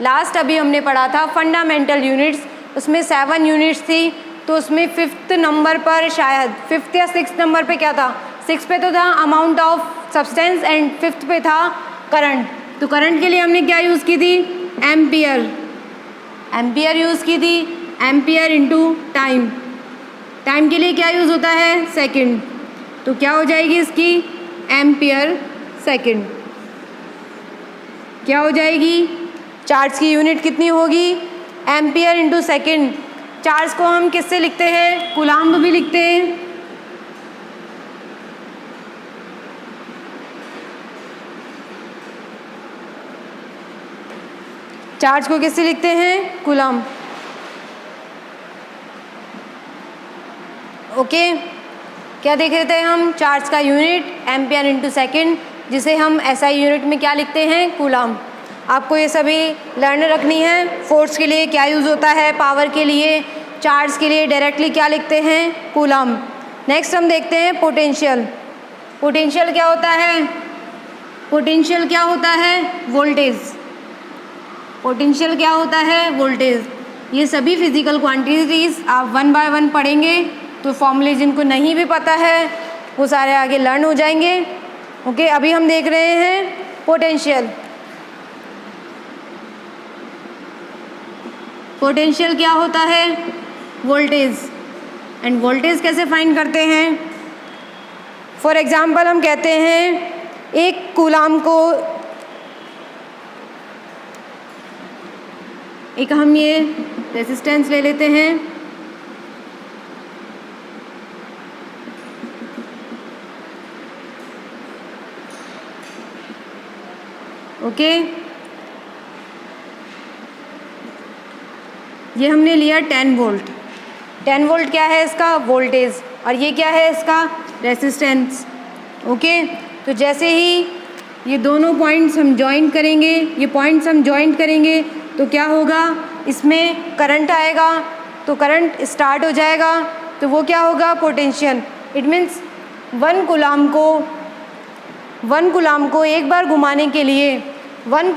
लास्ट अभी हमने पढ़ा था फंडामेंटल यूनिट्स, उसमें 7 यूनिट्स थी। तो उसमें 5th नंबर पर, शायद 5th या 6th नंबर पे क्या था? 6 पे तो था amount of substance and 5th पे था करंट। तो करंट के लिए हमने क्या यूज़ की थी, एम्पियर, एम्पियर यूज़ की थी, एम्पियर इनटू टाइम, टाइम के लिए क्या यूज़ होता है, सेकंड। तो क्या हो जाएगी इसकी, एम्पियर सेकंड। क्या हो जाएगी, चार्ज की यूनिट कितनी होगी, एम्पियर इनटू सेकंड। चार्ज को हम किससे लिखते हैं, कूलाम्ब भी लिखते हैं। चार्ज को किससे लिखते हैं, कूलाम्ब। ओके, क्या देख रहे थे हम, चार्ज का यूनिट एम्पियर इनटू सेकंड, जिसे हम एसआई यूनिट में क्या लिखते हैं, कूलाम्ब। आपको ये सभी लर्न रखनी है। फोर्स के लिए क्या यूज़ होता है, पावर के लिए, चार्ज के लिए डायरेक्टली क्या लिखते हैं, कूलाम्ब। नेक्स्ट हम देखते हैं पोटेंशियल। पोटेंशियल क्या होता है, पोटेंशियल क्या होता है, वोल्टेज। पोटेंशियल क्या होता है, वोल्टेज। ये सभी फिजिकल क्वांटिटीज़ आप 1 बाय 1 पढ़ेंगे, तो फॉर्मूले जिनको नहीं भी पता है वो सारे आगे लर्न हो जाएंगे। ओके, अभी हम देख रहे हैं पोटेंशियल। पोटेंशियल क्या होता है, वोल्टेज। एंड वोल्टेज कैसे फाइंड करते हैं, फॉर एग्जांपल हम कहते हैं एक कूलाम्ब को, एक हम ये रेजिस्टेंस ले लेते हैं, ओके। ये हमने लिया 10 वोल्ट। 10 वोल्ट क्या है इसका, वोल्टेज, और ये क्या है इसका, रेसिस्टेंस। ओके, तो जैसे ही ये दोनों पॉइंट्स हम जॉइंट करेंगे, ये पॉइंट्स हम जॉइंट करेंगे, तो क्या होगा, इसमें करंट आएगा, तो करंट स्टार्ट हो जाएगा, तो वो क्या होगा, पोटेंशियल। इट मीन्स 1 कूलाम्ब को एक बार घुमाने के लिए, 1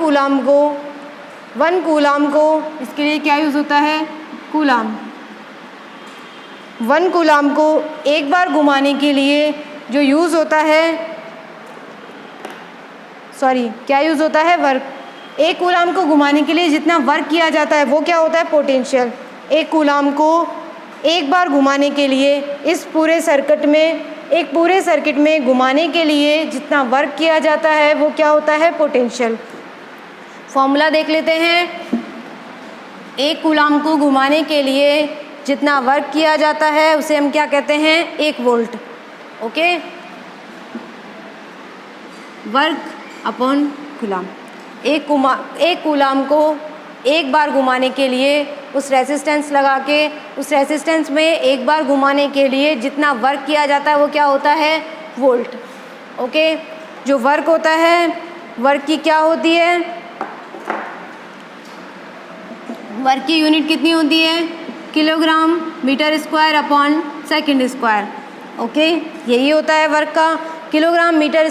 कूलाम्ब को इसके लिए क्या यूज़ होता है, कूलाम्ब। 1 कूलाम्ब को एक बार घुमाने के लिए जो यूज़ होता है, क्या यूज़ होता है, वर्क। एक कूलाम्ब को घुमाने के लिए जितना वर्क किया जाता है वो क्या होता है, पोटेंशियल। एक कूलाम्ब को एक बार घुमाने के लिए इस पूरे सर्किट में घुमाने के लिए जितना वर्क किया जाता है वो क्या होता है, पोटेंशियल। फॉर्मूला देख लेते हैं। एक कूलाम्ब को घुमाने के लिए जितना वर्क किया जाता है उसे हम क्या कहते हैं, 1 volt. Okay, work upon coulomb. एक कूलाम्ब को एक बार घुमाने के लिए उस रेसिस्टेंस लगा के, उस रेसिस्टेंस में एक बार घुमाने के लिए जितना वर्क किया जाता है वो क्या होता है, वोल्ट। ओके, जो वर्क होता है, वर्क की क्या होती है, वर्क की यूनिट कितनी होती है, kilogram metre square upon second square. Okay, यही होता है वर्क का, kilogram metre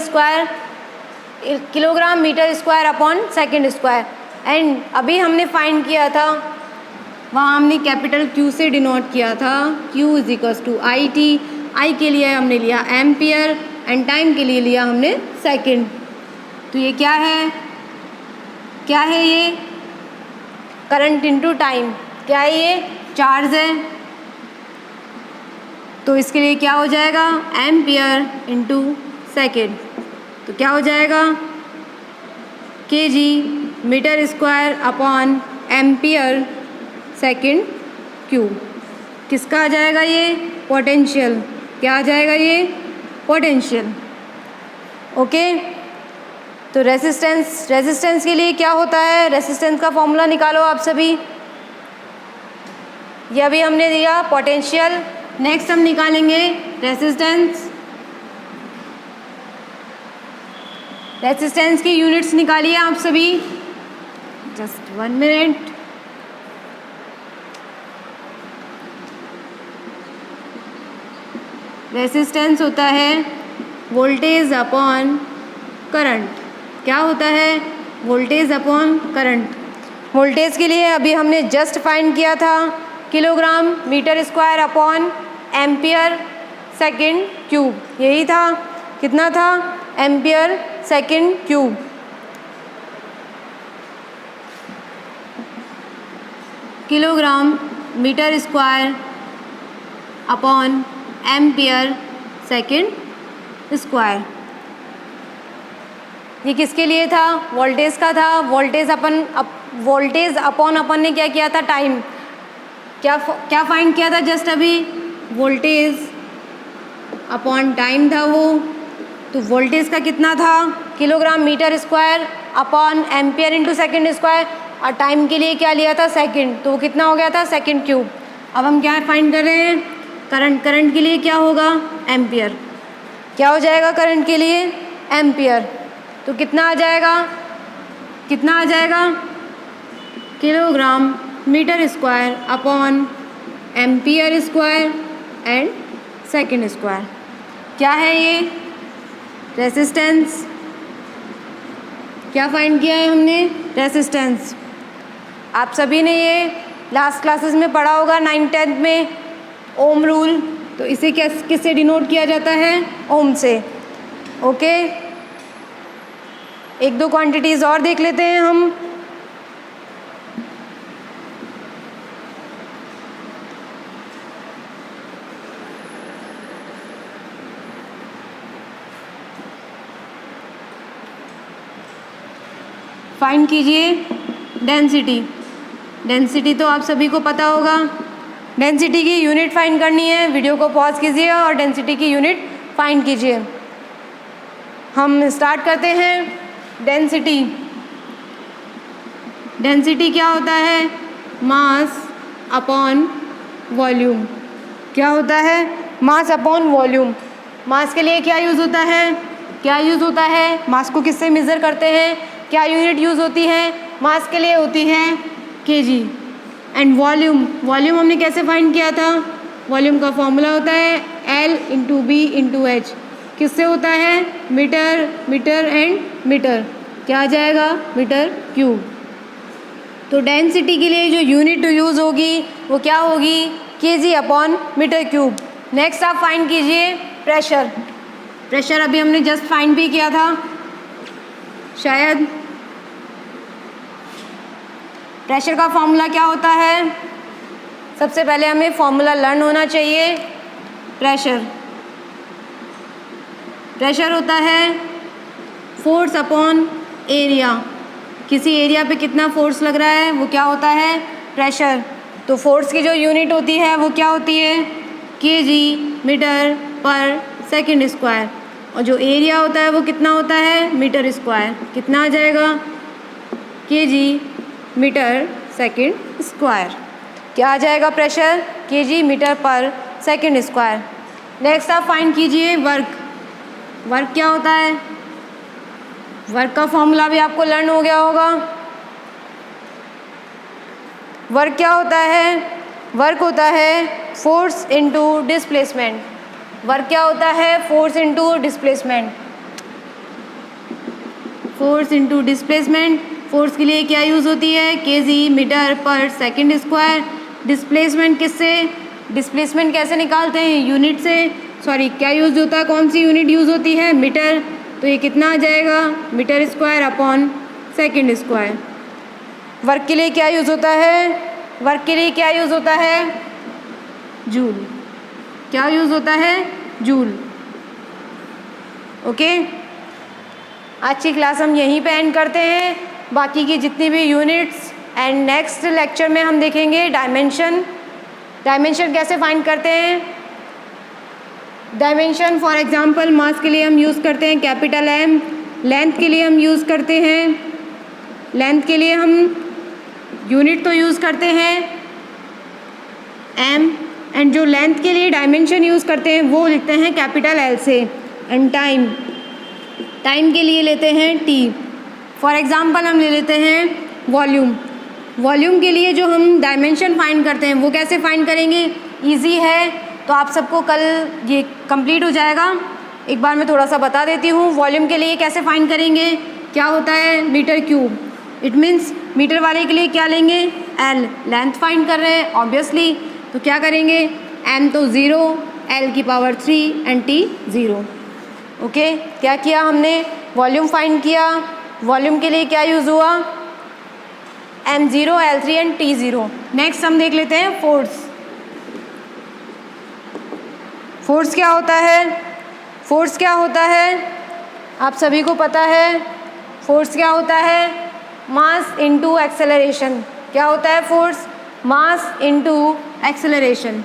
square upon second square. And अभी हमने फाइंड किया था, वहाँ हमने कैपिटल Q से डिनोट किया था, Q is equals to IT। I के लिए हमने लिया एम्पियर एंड टाइम के लिए लिया हमने सेकंड। तो ये क्या है, ये करंट इनटू टाइम। क्या है ये, चार्ज है, तो इसके लिए क्या हो जाएगा, एम्पियर इनटू सेकंड। तो क्या हो जाएगा, kg metre square upon ampere second cube. किसका आ जाएगा ये, पोटेंशियल। क्या आ जाएगा ये, पोटेंशियल। ओके, तो रेजिस्टेंस के लिए क्या होता है, रेजिस्टेंस का फॉर्मूला निकालो आप सभी। ये अभी हमने दिया पोटेंशियल। नेक्स्ट हम निकालेंगे रेजिस्टेंस की यूनिट्स निकालिए आप सभी, जस्ट 1 मिनट। रेजिस्टेंस होता है वोल्टेज अपॉन करंट। क्या होता है, वोल्टेज अपॉन करंट। वोल्टेज के लिए अभी हमने जस्ट फाइंड किया था, kilogram metre square upon ampere second cube, यही था, कितना था, ampere second cube. Kilogram metre square upon ampere second square. ये किसके लिए था, वोल्टेज का था। वोल्टेज अपॉन अपन ने क्या किया था, टाइम, क्या फाइंड किया था जस्ट अभी, वोल्टेज अपॉन टाइम था वो। तो वोल्टेज का कितना था, kilogram metre square upon ampere into second square, और टाइम के लिए क्या लिया था, सेकंड, तो वो कितना हो गया था, सेकंड क्यूब। अब हम क्या फाइंड कर रहे हैं, करंट के लिए क्या होगा, एम्पियर, क्या हो जाएगा करंट के लिए, एम्पियर। तो कितना आ जाएगा, kilogram metre square upon ampere square and second square. क्या है ये, रेसिस्टेंस, क्या फाइंड किया है हमने, रेसिस्टेंस। आप सभी ने ये लास्ट क्लासेस में पढ़ा होगा 9th-10th में, ओम रूल। तो इसे किससे डिनोट किया जाता है, ओम से। ओके, एक दो क्वांटिटीज़ और देख लेते हैं हम। फाइंड कीजिए डेंसिटी तो आप सभी को पता होगा। डेंसिटी की यूनिट फाइंड करनी है, वीडियो को पॉज कीजिए और डेंसिटी की यूनिट फाइंड कीजिए। हम स्टार्ट करते हैं। डेंसिटी क्या होता है, मास अपॉन वॉल्यूम। क्या होता है, मास अपॉन वॉल्यूम। मास के लिए क्या यूज़ होता है, मास को किससे मेज़र करते हैं, क्या यूनिट यूज़ होती है, मास के लिए होती है केजी। एंड वॉल्यूम हमने कैसे फाइंड किया था, वॉल्यूम का फॉर्मूला होता है L into B into H. किससे होता है, मीटर एंड मीटर, क्या आ जाएगा, मीटर क्यूब। तो डेंसिटी के लिए जो यूनिट यूज़ होगी वो क्या होगी, KG upon metre cube. Next आप फाइंड कीजिए प्रेशर अभी हमने जस्ट फाइंड भी किया था शायद। प्रेशर का फॉर्मूला क्या होता है, सबसे पहले हमें फॉर्मूला लर्न होना चाहिए। प्रेशर होता है फोर्स अपॉन एरिया। किसी एरिया पे कितना फोर्स लग रहा है वो क्या होता है, प्रेशर। तो फोर्स की जो यूनिट होती है वो क्या होती है, केजी मीटर पर सेकंड स्क्वायर। और जो एरिया होता है वो कितना होता है, मीटर स्क्वायर। कितना आ जाएगा, केजी मीटर सेकंड स्क्वायर। क्या आ जाएगा, प्रेशर केजी मीटर पर सेकंड स्क्वायर। नेक्स्ट आप फाइंड कीजिए वर्क क्या होता है। वर्क का फॉर्मूला भी आपको लर्न हो गया होगा। वर्क क्या होता है, वर्क होता है फोर्स इनटू डिस्प्लेसमेंट। वर्क क्या होता है, force into displacement. Force into displacement, force के लिए क्या यूज़ होती है, केजी मीटर पर सेकंड स्क्वायर। डिस्प्लेसमेंट किससे, डिस्प्लेसमेंट कैसे निकालते हैं, यूनिट से, सॉरी क्या यूज़ होता है, कौन सी यूनिट यूज़ होती है, मीटर। तो ये कितना आ जाएगा, metre square upon second square. Work के लिए क्या यूज़ होता है, जूल। क्या यूज़ होता है, जूल। ओके, आज की क्लास हम यहीं पे एंड करते हैं। बाकी की जितनी भी यूनिट्स एंड नेक्स्ट लेक्चर में हम देखेंगे डायमेंशन कैसे फाइंड करते हैं। डायमेंशन फॉर एग्जांपल मास के लिए हम यूज़ करते हैं कैपिटल M, लेंथ के लिए हम यूज़ करते हैं, लेंथ के लिए हम यूनिट तो यूज़ करते हैं M, एंड जो लेंथ के लिए डायमेंशन यूज़ करते हैं वो लिखते हैं कैपिटल L से। एंड टाइम के लिए लेते हैं T। फॉर एग्जांपल हम ले लेते हैं वॉल्यूम के लिए जो हम डायमेंशन फाइंड करते हैं वो कैसे फाइंड करेंगे, इजी है, तो आप सबको कल ये कंप्लीट हो जाएगा। एक बार मैं थोड़ा सा बता देती हूँ। वॉल्यूम के लिए कैसे फाइंड करेंगे, क्या होता है, metre cube. It means metre वाले के लिए क्या लेंगे, L। लेंथ फाइंड कर रहे हैं ऑब्वियसली, तो क्या करेंगे, M तो 0, L की पावर 3 एंड T 0। ओके, क्या किया हमने? वॉल्यूम फाइंड किया। वॉल्यूम के लिए क्या यूज़ हुआ? M0, L3 and T0। Next हम देख लेते हैं फोर्स। फोर्स क्या होता है? फोर्स क्या होता है? आप सभी को पता है फोर्स क्या होता है? Mass into acceleration. क्या होता है force? Mass into acceleration.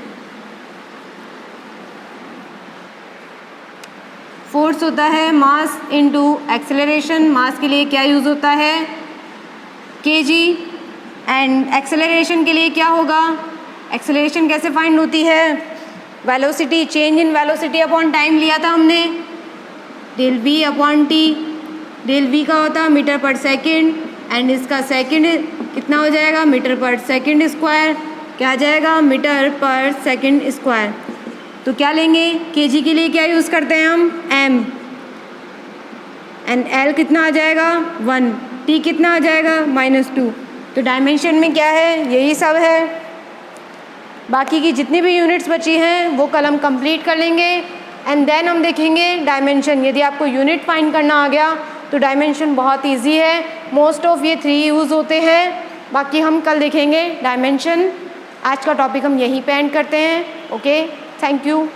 Force होता है मास इनटू एक्सेलरेशन। मास के लिए क्या यूज़ होता है? kg। एंड एक्सेलरेशन के लिए क्या होगा? एक्सेलरेशन कैसे फाइंड होती है? Velocity, change in velocity upon time लिया था हमने, del v upon T. Del v का होता है मीटर पर सेकेंड एंड इसका सेकेंड कितना हो जाएगा? मीटर पर सेकेंड स्क्वायर। क्या आ जाएगा? मीटर पर सेकेंड स्क्वायर। तो क्या लेंगे? kg के लिए क्या यूज़ करते हैं हम? m। एंड l कितना आ जाएगा? 1। t कितना आ जाएगा? -2। तो डायमेंशन में क्या है? यही सब है। बाकी की जितनी भी यूनिट्स बची हैं वो कल हम कंप्लीट कर लेंगे एंड देन हम देखेंगे डायमेंशन। यदि आपको यूनिट फाइंड करना आ गया तो डायमेंशन बहुत इजी है। मोस्ट ऑफ ये 3 यूज़ होते हैं। बाकी हम कल देखेंगे डायमेंशन। आज का टॉपिक हम यहीं पे एंड करते हैं। Okay, thank you.